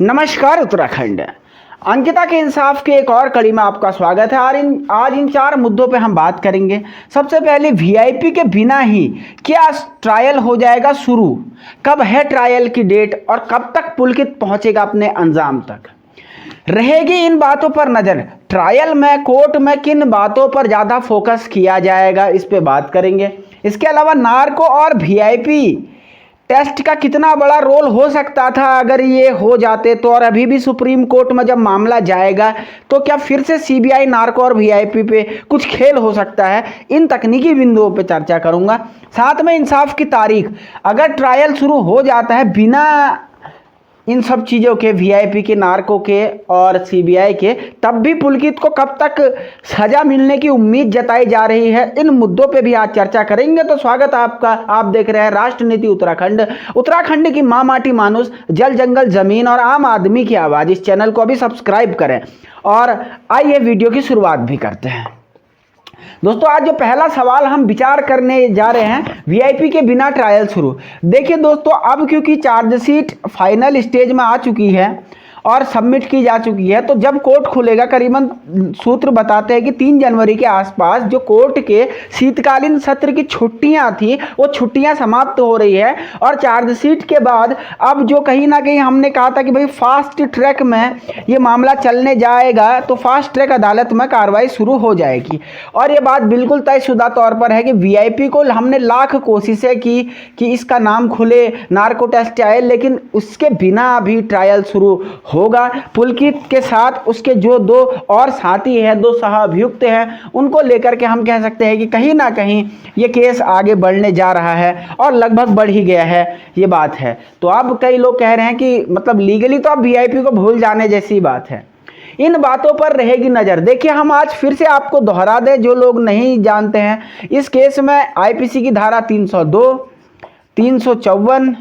नमस्कार उत्तराखंड। अंकिता के इंसाफ के एक और कड़ी में आपका स्वागत है। और आज इन चार मुद्दों पे हम बात करेंगे। सबसे पहले वीआईपी के बिना ही क्या ट्रायल हो जाएगा शुरू, कब है ट्रायल की डेट और कब तक पुलकित पहुंचेगा अपने अंजाम तक, रहेगी इन बातों पर नजर। ट्रायल में कोर्ट में किन बातों पर ज़्यादा फोकस किया जाएगा, इस पे बात करेंगे। इसके अलावा नार्को और वीआईपी टेस्ट का कितना बड़ा रोल हो सकता था अगर ये हो जाते तो, और अभी भी सुप्रीम कोर्ट में जब मामला जाएगा तो क्या फिर से सीबीआई नार्को और वीआईपी पे कुछ खेल हो सकता है। इन तकनीकी बिंदुओं पे चर्चा करूंगा। साथ में इंसाफ की तारीख, अगर ट्रायल शुरू हो जाता है बिना इन सब चीज़ों के, वीआईपी के, नार्को के और सीबीआई के, तब भी पुलकित को कब तक सजा मिलने की उम्मीद जताई जा रही है। इन मुद्दों पे भी आज चर्चा करेंगे। तो स्वागत है आपका। आप देख रहे हैं राष्ट्रनीति उत्तराखंड, उत्तराखंड की माँ माटी मानुस, जल जंगल जमीन और आम आदमी की आवाज़। इस चैनल को अभी सब्सक्राइब करें और आइए वीडियो की शुरुआत भी करते हैं। दोस्तों, आज जो पहला सवाल हम विचार करने जा रहे हैं, वीआईपी के बिना ट्रायल शुरू। देखिए दोस्तों, अब क्योंकि चार्जशीट फाइनल स्टेज में आ चुकी है और सबमिट की जा चुकी है, तो जब कोर्ट खुलेगा, करीबन सूत्र बताते हैं कि 3 जनवरी के आसपास जो कोर्ट के शीतकालीन सत्र की छुट्टियां थी वो छुट्टियां समाप्त हो रही है। और चार्जशीट के बाद अब जो कहीं ना कहीं हमने कहा था कि भाई फास्ट ट्रैक में ये मामला चलने जाएगा, तो फास्ट ट्रैक अदालत में कार्रवाई शुरू हो जाएगी। और ये बात बिल्कुल तयशुदा तौर पर है कि वीआईपी को हमने लाख कोशिशें की कि इसका नाम खुले, नार्को टेस्ट आए, लेकिन उसके बिना अभी ट्रायल शुरू होगा। पुलकित के साथ उसके जो 2 और साथी हैं, 2 सहाभियुक्त हैं, उनको लेकर के हम कह सकते हैं कि कहीं ना कहीं ये केस आगे बढ़ने जा रहा है और लगभग बढ़ ही गया है, ये बात है। तो अब कई लोग कह रहे हैं कि मतलब लीगली तो अब वीआईपी को भूल जाने जैसी बात है। इन बातों पर रहेगी नज़र। देखिए, हम आज फिर से आपको दोहरा दें, जो लोग नहीं जानते हैं, इस केस में आईपीसी की धारा 302, 354,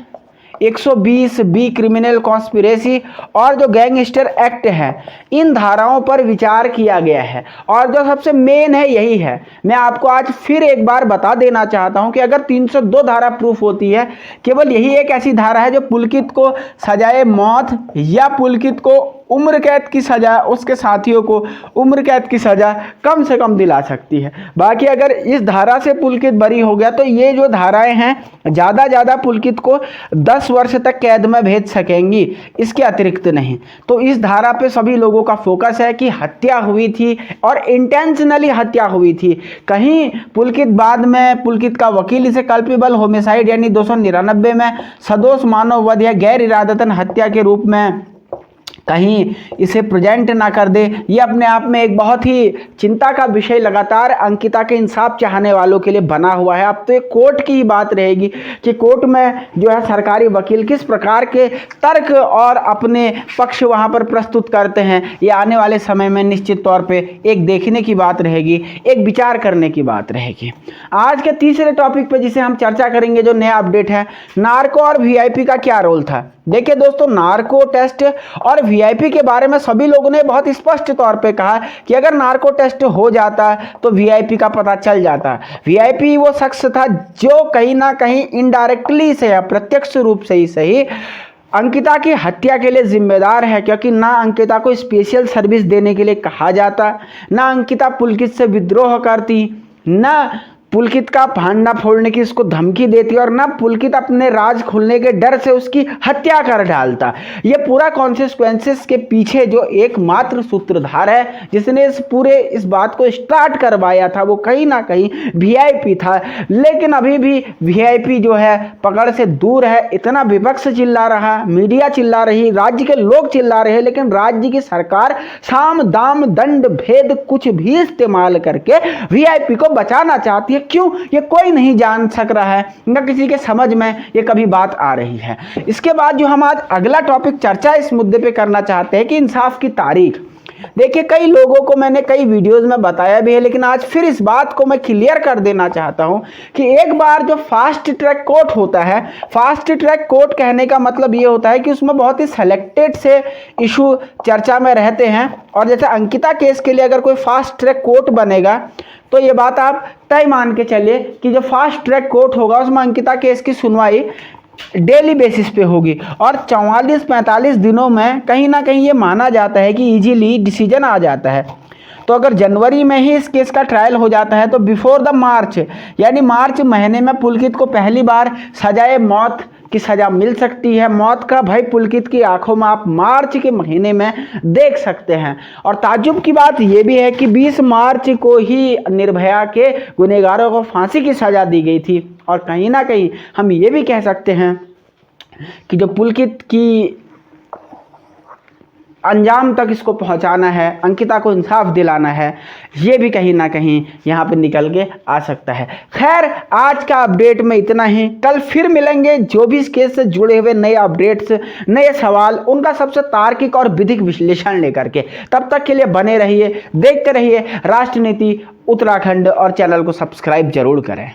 120 बी क्रिमिनल कॉन्स्पिरेसी और जो गैंगस्टर एक्ट है, इन धाराओं पर विचार किया गया है। और जो सबसे मेन है यही है। मैं आपको आज फिर एक बार बता देना चाहता हूं कि अगर 302 धारा प्रूफ होती है, केवल यही एक ऐसी धारा है जो पुलकित को सजाए मौत या पुलकित को उम्र कैद की सजा, उसके साथियों को उम्र कैद की सजा कम से कम दिला सकती है। बाकी अगर इस धारा से पुलकित बरी हो गया तो ये जो धाराएं हैं ज़्यादा पुलकित को 10 वर्ष तक कैद में भेज सकेंगी, इसके अतिरिक्त नहीं। तो इस धारा पे सभी लोगों का फोकस है कि हत्या हुई थी और इंटेंशनली हत्या हुई थी। कहीं पुलकित बाद में, पुलकित का वकील इसे कल्पेबल होमिसाइड यानी 299 में सदोष मानव वध या गैर इरादतन हत्या के रूप में कहीं इसे प्रेजेंट ना कर दे। ये अपने आप में एक बहुत ही चिंता का विषय लगातार अंकिता के इंसाफ चाहने वालों के लिए बना हुआ है। अब तो एक कोर्ट की ही बात रहेगी कि कोर्ट में जो है सरकारी वकील किस प्रकार के तर्क और अपने पक्ष वहां पर प्रस्तुत करते हैं। ये आने वाले समय में निश्चित तौर पे एक देखने की बात रहेगी, एक विचार करने की बात रहेगी। आज के तीसरे टॉपिक पे जिसे हम चर्चा करेंगे, जो नया अपडेट है, नार्को और वीआईपी का क्या रोल था। देखिए दोस्तों, नार्को टेस्ट और वीआईपी के बारे में सभी लोगों ने बहुत स्पष्ट तौर पे कहा कि अगर नार्को टेस्ट हो जाता तो वीआईपी का पता चल जाता। वीआईपी वो शख्स था जो कहीं ना कहीं इनडायरेक्टली से, अप्रत्यक्ष रूप से ही सही, अंकिता की हत्या के लिए जिम्मेदार है। क्योंकि ना अंकिता को स्पेशल सर्विस देने के लिए कहा जाता, ना अंकिता पुलकित से विद्रोह करती, ना पुलकित का भांडा फोड़ने की उसको धमकी देती और ना पुलकित अपने राज खुलने के डर से उसकी हत्या कर डालता। ये पूरा कॉन्सिक्वेंसेस के पीछे जो एकमात्र सूत्रधार है, जिसने इस बात को स्टार्ट करवाया था, वो कहीं ना कहीं वीआईपी था। लेकिन अभी भी वीआईपी जो है पकड़ से दूर है। इतना विपक्ष चिल्ला रहा, मीडिया चिल्ला रही, राज्य के लोग चिल्ला रहे, लेकिन राज्य की सरकार साम दाम दंड भेद कुछ भी इस्तेमाल करके वीआईपी को बचाना चाहती है। क्यों, ये कोई नहीं जान सक रहा है, न किसी के समझ में ये कभी बात आ रही है। इसके बाद जो हम आज अगला टॉपिक चर्चा इस मुद्दे पे करना चाहते हैं कि इंसाफ की तारीख। देखिए, कई लोगों को मैंने कई वीडियोस में बताया भी है, लेकिन आज फिर इस बात को मैं क्लियर कर देना चाहता हूं कि एक बार जो फास्ट ट्रैक कोर्ट होता है, फास्ट ट्रैक कोर्ट कहने का मतलब ये होता है कि उसमें बहुत ही सेलेक्टेड से इशू चर्चा में रहते हैं। और जैसे अंकिता केस के लिए अगर कोई फास्ट ट्रैक कोर्ट बनेगा तो ये बात आप तय मान के चलिए कि जो फास्ट ट्रैक कोर्ट होगा उसमें अंकिता केस की सुनवाई डेली बेसिस पे होगी और 44-45 दिनों में कहीं ना कहीं ये माना जाता है कि इजीली डिसीजन आ जाता है। तो अगर जनवरी में ही इस केस का ट्रायल हो जाता है तो बिफोर द मार्च, यानी मार्च महीने में पुलकित को पहली बार सजाए मौत की सजा मिल सकती है। मौत का भय पुलकित की आंखों में आप मार्च के महीने में देख सकते हैं। और ताज्जुब की बात यह भी है कि 20 मार्च को ही निर्भया के गुनहगारों को फांसी की सजा दी गई थी। और कहीं ना कहीं हम ये भी कह सकते हैं कि जो पुलकित की अंजाम तक इसको पहुंचाना है, अंकिता को इंसाफ दिलाना है, ये भी कहीं ना कहीं यहाँ पे निकल के आ सकता है। खैर, आज का अपडेट में इतना ही। कल फिर मिलेंगे जो भी इस केस से जुड़े हुए नए अपडेट्स, नए सवाल, उनका सबसे तार्किक और विधिक विश्लेषण लेकर के। तब तक के लिए बने रहिए, देखते रहिए राष्ट्रनीति उत्तराखंड और चैनल को सब्सक्राइब जरूर करें।